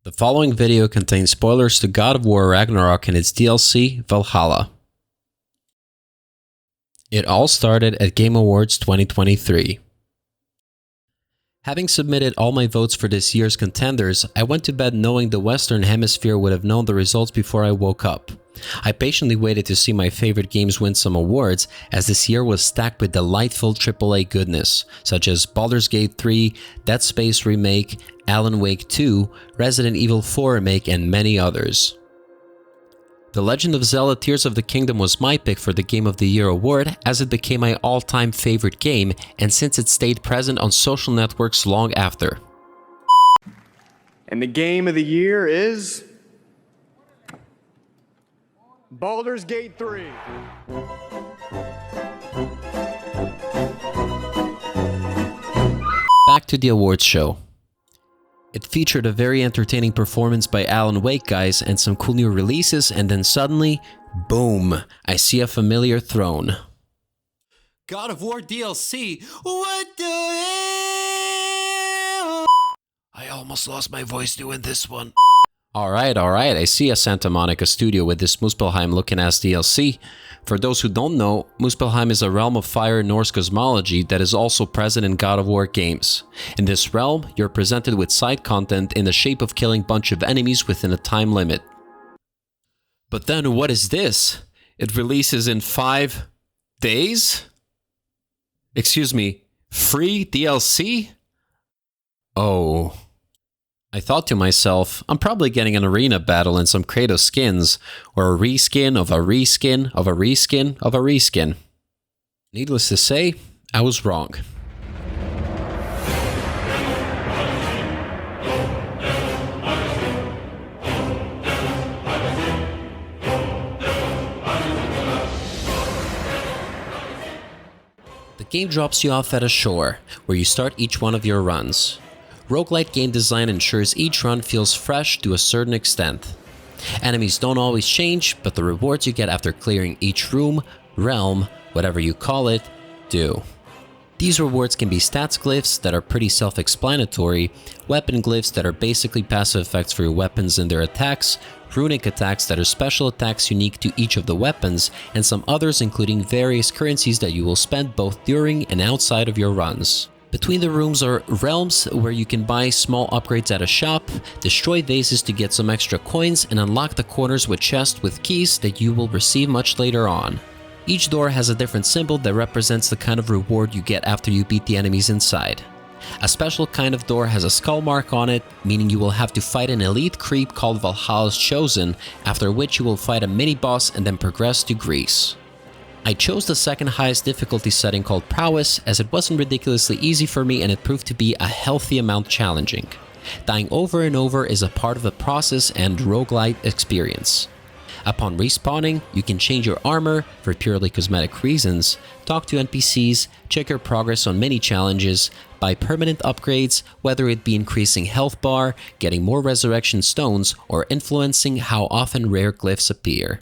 The following video contains spoilers to God of War Ragnarok and its DLC, Valhalla. It all started at Game Awards 2023. Having submitted all my votes for this year's contenders, I went to bed knowing the Western Hemisphere would have known the results before I woke up. I patiently waited to see my favorite games win some awards, as this year was stacked with delightful AAA goodness, such as Baldur's Gate 3, Dead Space Remake, Alan Wake 2, Resident Evil 4 Remake, and many others. The Legend of Zelda Tears of the Kingdom was my pick for the Game of the Year award, as it became my all-time favorite game, and since it stayed present on social networks long after. And the Game of the Year is Baldur's Gate 3. Back to the awards show. It featured a very entertaining performance by Alan Wake guys and some cool new releases, and then suddenly, boom, I see a familiar throne. God of War DLC, what the hell? I almost lost my voice doing this one. Alright, I see a Santa Monica studio with this Muspelheim looking ass DLC. For those who don't know, Muspelheim is a realm of fire in Norse cosmology that is also present in God of War games. In this realm, you're presented with side content in the shape of killing a bunch of enemies within a time limit. But then what is this? It releases in 5 days? Excuse me, free DLC? Oh. I thought to myself, I'm probably getting an arena battle and some Kratos skins, or a reskin of a reskin of a reskin of a reskin. Needless to say, I was wrong. The game drops you off at a shore, where you start each one of your runs. Roguelite game design ensures each run feels fresh to a certain extent. Enemies don't always change, but the rewards you get after clearing each room, realm, whatever you call it, do. These rewards can be stats glyphs that are pretty self-explanatory, weapon glyphs that are basically passive effects for your weapons and their attacks, runic attacks that are special attacks unique to each of the weapons, and some others including various currencies that you will spend both during and outside of your runs. Between the rooms are realms where you can buy small upgrades at a shop, destroy vases to get some extra coins, and unlock the corners with chests with keys that you will receive much later on. Each door has a different symbol that represents the kind of reward you get after you beat the enemies inside. A special kind of door has a skull mark on it, meaning you will have to fight an elite creep called Valhalla's Chosen, after which you will fight a mini-boss and then progress to Greece. I chose the second highest difficulty setting called Prowess, as it wasn't ridiculously easy for me and it proved to be a healthy amount challenging. Dying over and over is a part of the process and roguelite experience. Upon respawning, you can change your armor for purely cosmetic reasons, talk to NPCs, check your progress on mini challenges, buy permanent upgrades, whether it be increasing health bar, getting more resurrection stones, or influencing how often rare glyphs appear.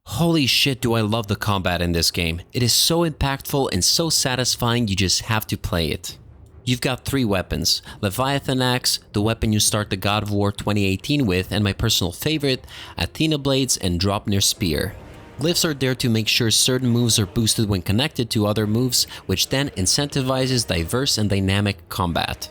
Holy shit, do I love the combat in this game. It is so impactful and so satisfying, you just have to play it. You've got 3 weapons: Leviathan Axe, the weapon you start the God of War 2018 with, and my personal favorite, Athena Blades and Draupnir Spear. Glyphs are there to make sure certain moves are boosted when connected to other moves, which then incentivizes diverse and dynamic combat.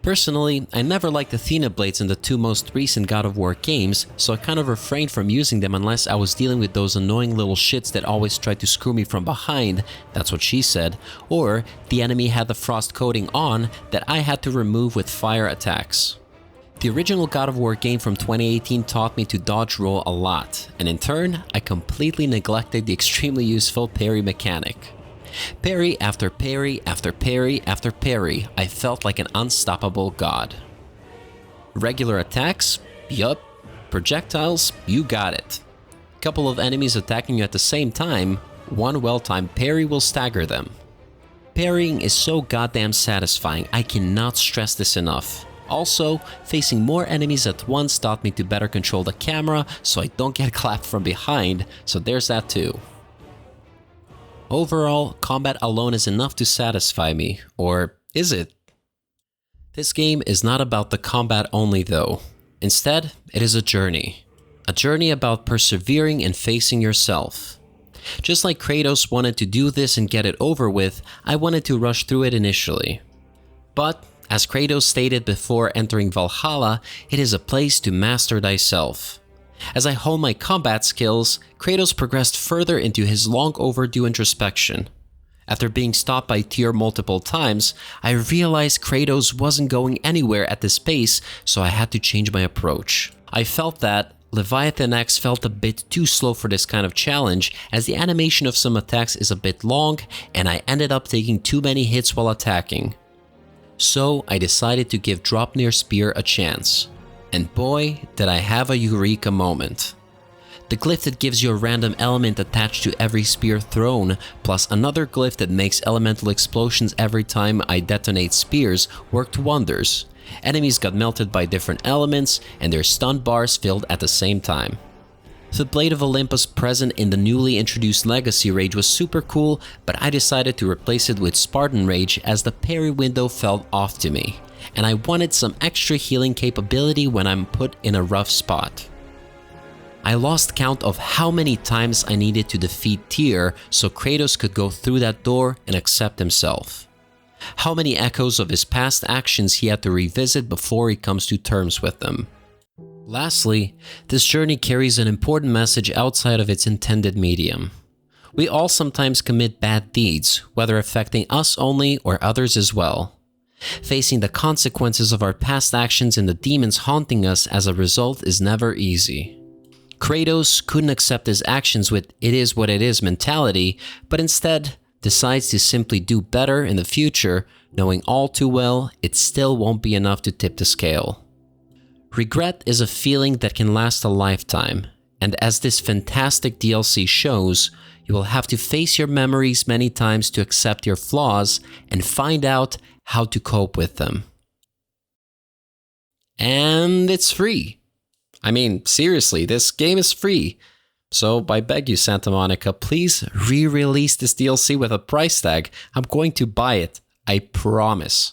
Personally, I never liked Athena Blades in the 2 most recent God of War games, so I kind of refrained from using them unless I was dealing with those annoying little shits that always tried to screw me from behind, that's what she said, or the enemy had the frost coating on that I had to remove with fire attacks. The original God of War game from 2018 taught me to dodge roll a lot, and in turn, I completely neglected the extremely useful parry mechanic. Parry after parry after parry after parry, I felt like an unstoppable god. Regular attacks? Yup. Projectiles? You got it. Couple of enemies attacking you at the same time, one well-timed parry will stagger them. Parrying is so goddamn satisfying, I cannot stress this enough. Also, facing more enemies at once taught me to better control the camera so I don't get clapped from behind, so there's that too. Overall, combat alone is enough to satisfy me, or is it? This game is not about the combat only though. Instead, it is a journey. A journey about persevering and facing yourself. Just like Kratos wanted to do this and get it over with, I wanted to rush through it initially. But, as Kratos stated before entering Valhalla, it is a place to master thyself. As I honed my combat skills, Kratos progressed further into his long overdue introspection. After being stopped by Tyr multiple times, I realized Kratos wasn't going anywhere at this pace, so I had to change my approach. I felt that Leviathan X felt a bit too slow for this kind of challenge, as the animation of some attacks is a bit long, and I ended up taking too many hits while attacking. So I decided to give Draupnir Spear a chance. And boy, did I have a eureka moment. The glyph that gives you a random element attached to every spear thrown, plus another glyph that makes elemental explosions every time I detonate spears, worked wonders. Enemies got melted by different elements, and their stun bars filled at the same time. The Blade of Olympus present in the newly introduced Legacy Rage was super cool, but I decided to replace it with Spartan Rage as the parry window fell off to me, and I wanted some extra healing capability when I'm put in a rough spot. I lost count of how many times I needed to defeat Tyr so Kratos could go through that door and accept himself. How many echoes of his past actions he had to revisit before he comes to terms with them. Lastly, this journey carries an important message outside of its intended medium. We all sometimes commit bad deeds, whether affecting us only or others as well. Facing the consequences of our past actions and the demons haunting us as a result is never easy. Kratos couldn't accept his actions with "it is what it is" mentality, but instead decides to simply do better in the future, knowing all too well it still won't be enough to tip the scale. Regret is a feeling that can last a lifetime, and as this fantastic DLC shows, you will have to face your memories many times to accept your flaws and find out how to cope with them. And it's free. I mean, seriously, this game is free. So I beg you, Santa Monica, please re-release this DLC with a price tag. I'm going to buy it. I promise.